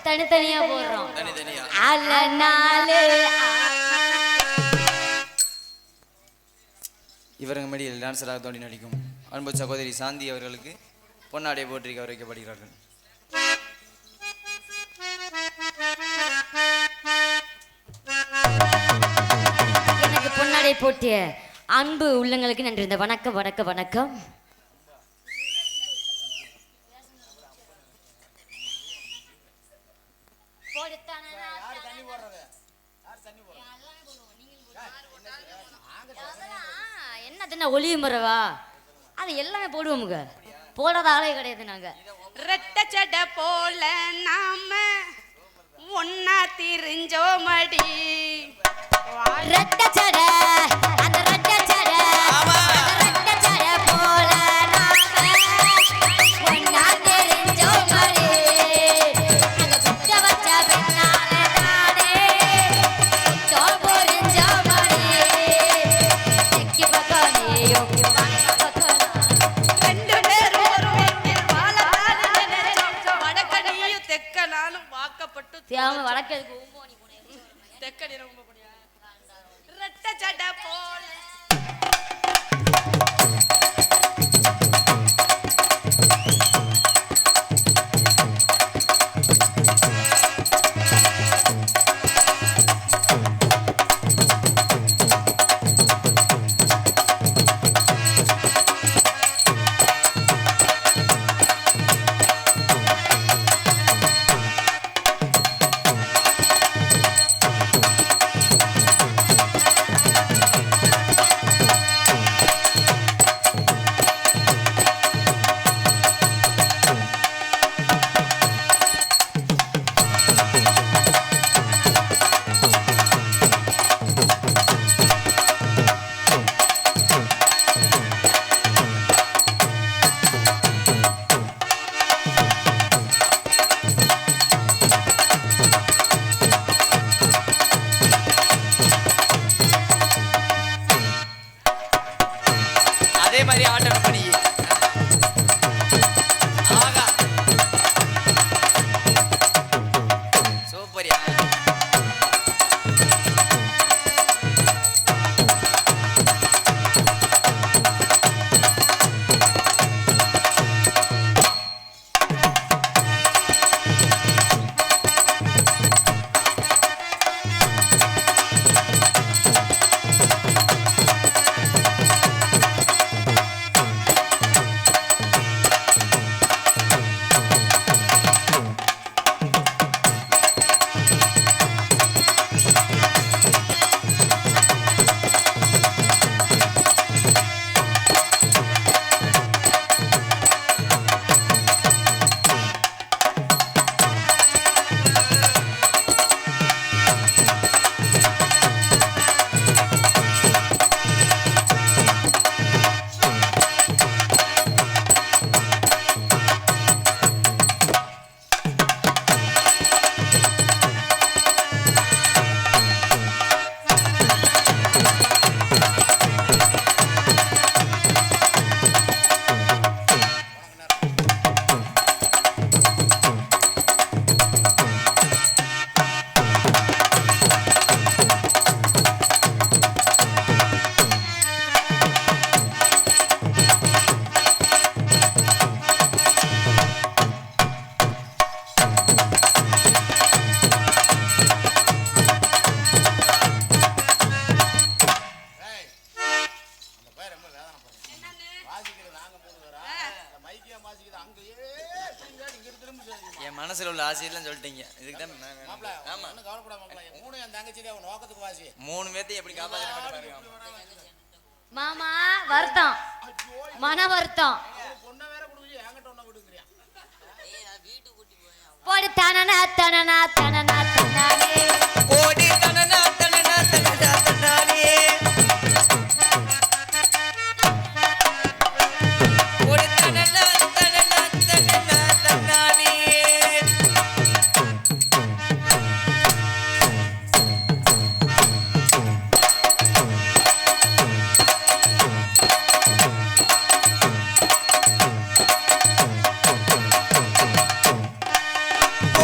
தனித்தனியா போடுறோம். இவரங்க மேடையில் டான்சராக தோண்டி நடிக்கும் அன்பு சகோதரி சாந்தி அவர்களுக்கு பொன்னாடை போற்றி கௌரவிக்கப்படுகிறார்கள். எனக்கு பொன்னாடை போட்டிய அன்பு உள்ளங்களுக்கு நன்றி. இந்த வணக்கம் வணக்கம் வணக்கம். என்னதுன்னா ஒளிவு முறவா அது எல்லாமே போடுவோமுங்க, போடாத ஆளே கிடையாது. நாங்க ரெட்ட சடை போல நாம ஒன்னா திரிஞ்சோமடி. ரெட்ட சடை அந்த ரெட்ட சடை ரெட்ட சடை போல நாம ஒன்னா திரிஞ்சோமடி. அங்க சுத்த வச்ச பின்னால தானே சுத்தோ புரிஞ்சோமடி. தெக்கி பக்கம் நீயும் தியாம வடக்கிறதுக்கு ஓம்போனி போனேன். தெக்கடி ரொம்ப போனியா ரெட்ட சடை போல மனசுல உள்ள ஆசையெல்லாம் சொல்லிட்டீங்க. இதுக்கு தான் மாப்பிள ஆமா ஒன்றும் கவலைப்படாம மாப்பிள மூணு என் தங்கச்சி தான் உன் நோக்கத்துக்கு வாசி. 3 பேர்த்தையும் எப்படி காப்பாத்த பாருங்க. மாமா வருத்தம், மன வருத்தம். பொண்ணை வேற கொடுக்குறியா என்கிட்ட ஒண்ணா கொடுக்குறியா? போடு தனனா தனனா தனனா தனானே ஓடி தனனா தனனா தனனா தனானே ஓடி தனனா தனனா தனனா தனானே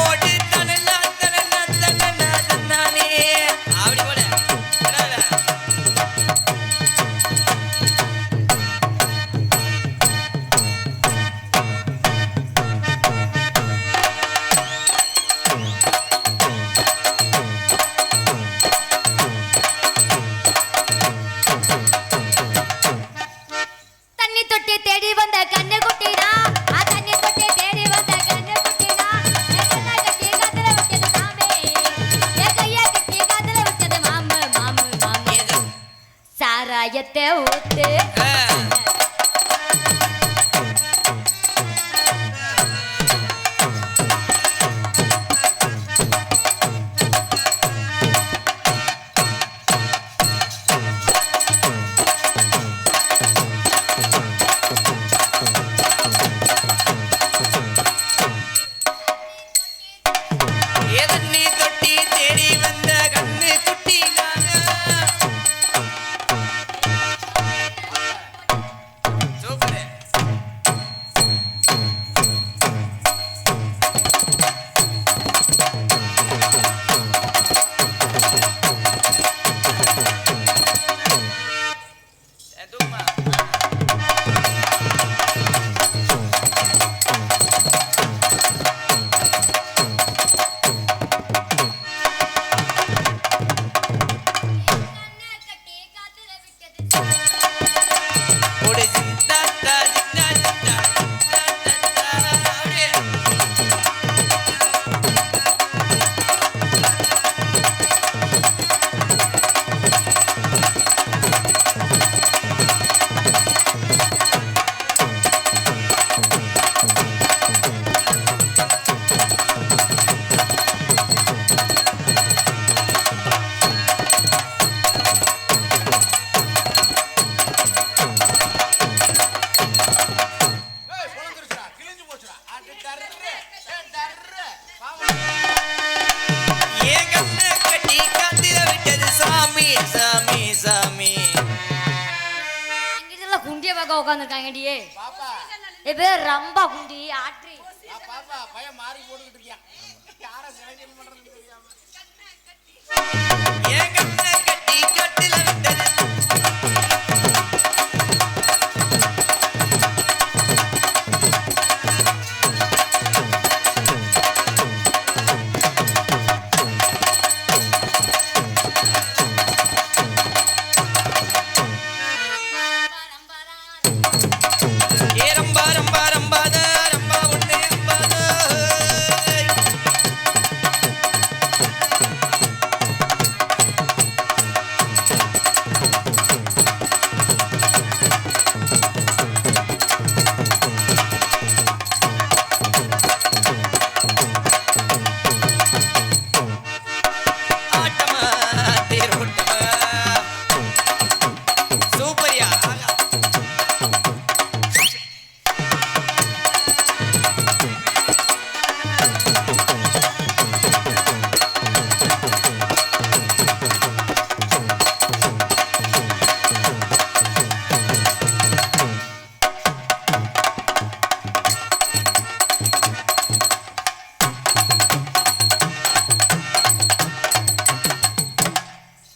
ஓடி தனனா தனனா தனனா தனானே அப்படி போடு. என்னடா தண்ணி தொட்டி தேடி வந்த கண்ணு குட்டினா, தண்ணி தொட்டி தேடி வந்த கண்ணு குட்டினா, என் கண்ணை கட்டி காதுல விட்டது மாமே, என் கையை கட்டி காதுல விட்டது மாமு மாமு மாமு. சாராயத்தை ஊத்து ஏதன்னி தொட்டி தேடி வந்த கண்ணு குட்டி சூப்பர். தூக்குமா கண்ணை கட்டி காதுல விட்டது ஓடி ஜிந்தா ஜிந்தா ஜிந்தா அப்படியே ஏய் பொழந்துருச்சுடா கிழிஞ்சு போச்சுடா. அது டர்ரு டர்ரு பாவம். ஏன் கண்ணு கட்டி காத்திர விட்டது சாமி சாமி சாமி. அங்கிட்டெல்லாம் குண்டிய பக்கம் உட்காந்துருக்காங்கடியே. பாப்பா என் பேர் ரம்பா குண்டி ஆற்றி. பாப்பா பையன் மாறி போட்டுக்கிட்டு இருக்கியான். யாரை செலக்ட் பண்றதுன்னு தெரியாம. ஏன் கண்ணு கட்டி காத்திர விட்டது ஏ ரம்பா ரம்பா ரம்பாதா ரம்பா ஒண்ணே ரம்பாதா. ஆட்டமா தேரோட்டமா சூப்பர்யா.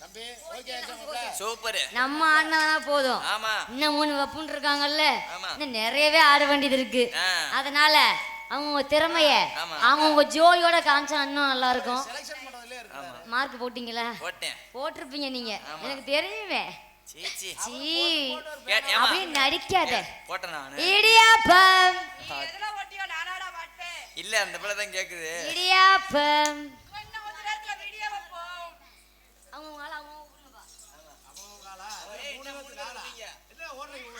தம்பி ஓகே மாப்பிள. சூப்பர். நம்ம ஆடினா போதும். ஆமா இன்னும் 3 வப்புன்னு இருக்காங்கல்ல, ஆமா. இன்னும் நிறையவே ஆட வேண்டியது இருக்கு. ஆ. அதனால அவங்க திறமைய ஆமா. அவங்க ஜோயோட காமிச்சா இன்னும் நல்லா இருக்கும். செலக்ஷன் பண்றதுலயே இருக்கு. ஆமா மார்க் போட்டீங்களா? போட்டேன். போட்டிருப்பீங்க நீங்க. ஆமா. எனக்கு தெரியுமே. சீச்சி சீ ஏமா அப்படியே நடிக்காத. போட்டேன் நானு. இடியாப்பம் நீ எதுல ஓட்டியோ நானாடா மாட்டேன். இல்ல அந்த பிள்ளை தான் கேக்குது. இடியாப்பம் இன்னும் கொஞ்ச நேரத்துல வீடியோ வைப்போம். அவங்க அவன் காலா மூணு நாளா என்ன ஓடுறீங்க